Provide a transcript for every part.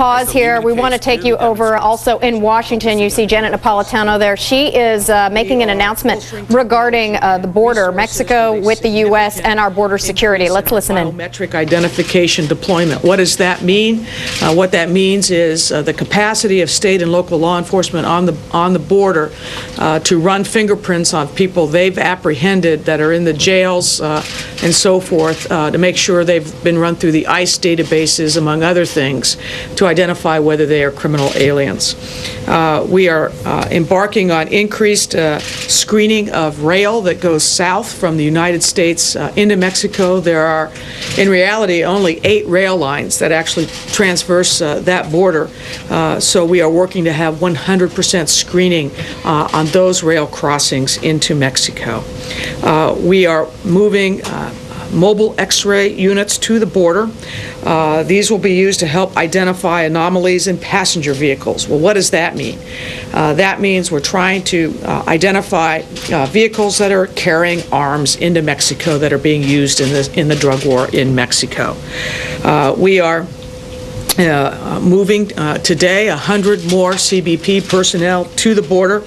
pause here. We want to take you over also in Washington. You see Janet Napolitano there. She is making an announcement regarding the border, Mexico with the U.S. and our border security. Let's listen in. Biometric identification deployment. What does that mean? What that means is the capacity of state and local law enforcement on the border to run fingerprints on people they've apprehended that are in the jails and so forth to make sure they've been run through the ICE databases, among other things, to identify whether they are criminal aliens. We are embarking on increased screening of rail that goes south from the United States into Mexico. There are, in reality, only 8 rail lines that actually transverse that border. So we are working to have 100% screening on those rail crossings into Mexico. We are moving mobile X-ray units to the border. These will be used to help identify anomalies in passenger vehicles. Well, what does that mean? That means we're trying to identify vehicles that are carrying arms into Mexico that are being used in the drug war in Mexico. We are moving today 100 more CBP personnel to the border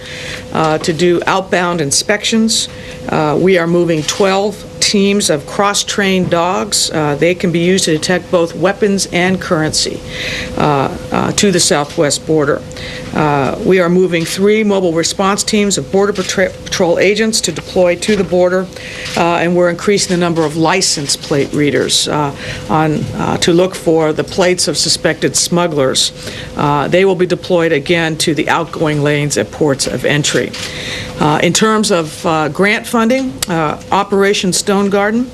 to do outbound inspections. We are moving 12 teams of cross-trained dogs. They can be used to detect both weapons and currency to the southwest border. We are moving 3 mobile response teams of Border Patrol agents to deploy to the border, and we're increasing the number of license plate readers to look for the plates of suspected smugglers. They will be deployed again to the outgoing lanes at ports of entry. In terms of grant funding, Operation Stone Garden,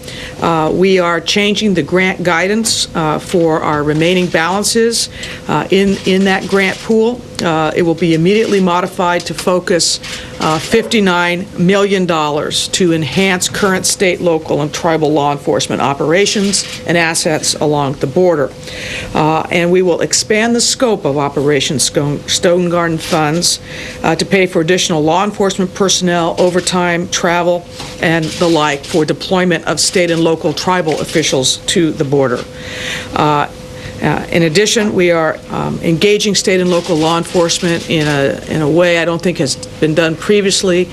we are changing the grant guidance for our remaining balances in that grant pool. It will be immediately modified to focus $59 million to enhance current state, local, and tribal law enforcement operations and assets along the border. And we will expand the scope of Operation Stone Garden funds to pay for additional law enforcement personnel, overtime, travel, and the like for deployment of state and local tribal officials to the border. In addition, we are engaging state and local law enforcement in a way I don't think has been done previously,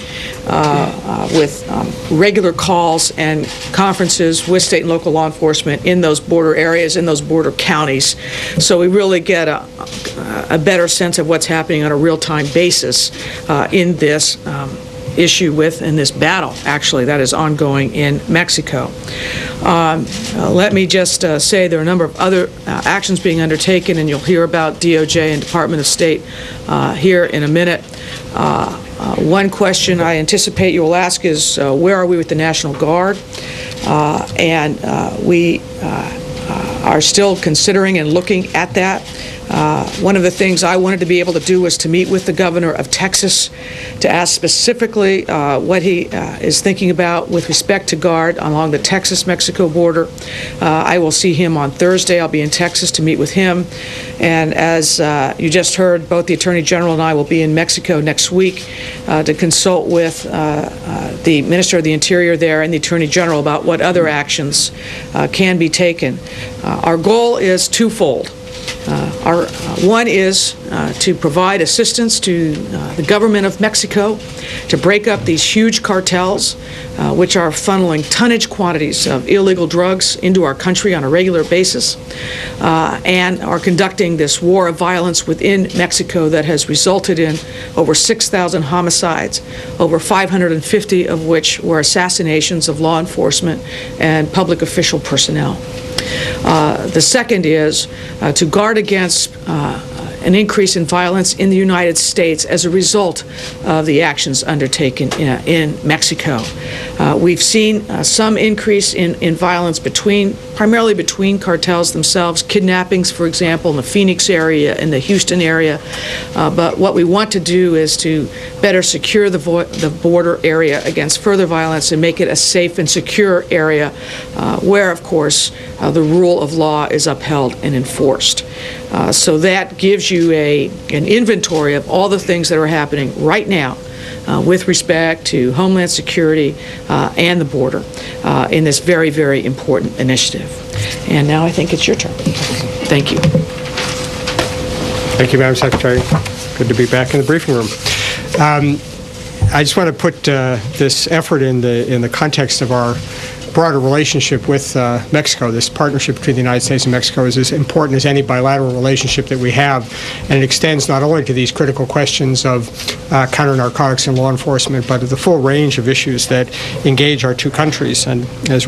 with regular calls and conferences with state and local law enforcement in those border areas, in those border counties, so we really get a better sense of what's happening on a real-time basis in this issue in this battle, actually, that is ongoing in Mexico. Let me just say there are a number of other actions being undertaken, and you'll hear about DOJ and Department of State here in a minute. One question I anticipate you will ask is, where are we with the National Guard? We are still considering and looking at that. One of the things I wanted to be able to do was to meet with the governor of Texas to ask specifically what he is thinking about with respect to Guard along the Texas-Mexico border. I will see him on Thursday. I'll be in Texas to meet with him. And as you just heard, both the Attorney General and I will be in Mexico next week to consult with the Minister of the Interior there and the Attorney General about what other actions can be taken. Our goal is twofold. One is to provide assistance to the government of Mexico to break up these huge cartels which are funneling tonnage quantities of illegal drugs into our country on a regular basis and are conducting this war of violence within Mexico that has resulted in over 6,000 homicides, over 550 of which were assassinations of law enforcement and public official personnel. The second is to guard against an increase in violence in the United States as a result of the actions undertaken in Mexico. We've seen some increase in violence primarily between cartels themselves, kidnappings, for example, in the Phoenix area, in the Houston area. But what we want to do is to better secure the border area against further violence and make it a safe and secure area where, of course, the rule of law is upheld and enforced. So that gives you an inventory of all the things that are happening right now with respect to Homeland Security and the border in this very, very important initiative. And now I think it's your turn. Thank you. Thank you, Madam Secretary. Good to be back in the briefing room. I just want to put this effort in the context of our broader relationship with Mexico. This partnership between the United States and Mexico is as important as any bilateral relationship that we have, and it extends not only to these critical questions of counter-narcotics and law enforcement, but to the full range of issues that engage our two countries. And as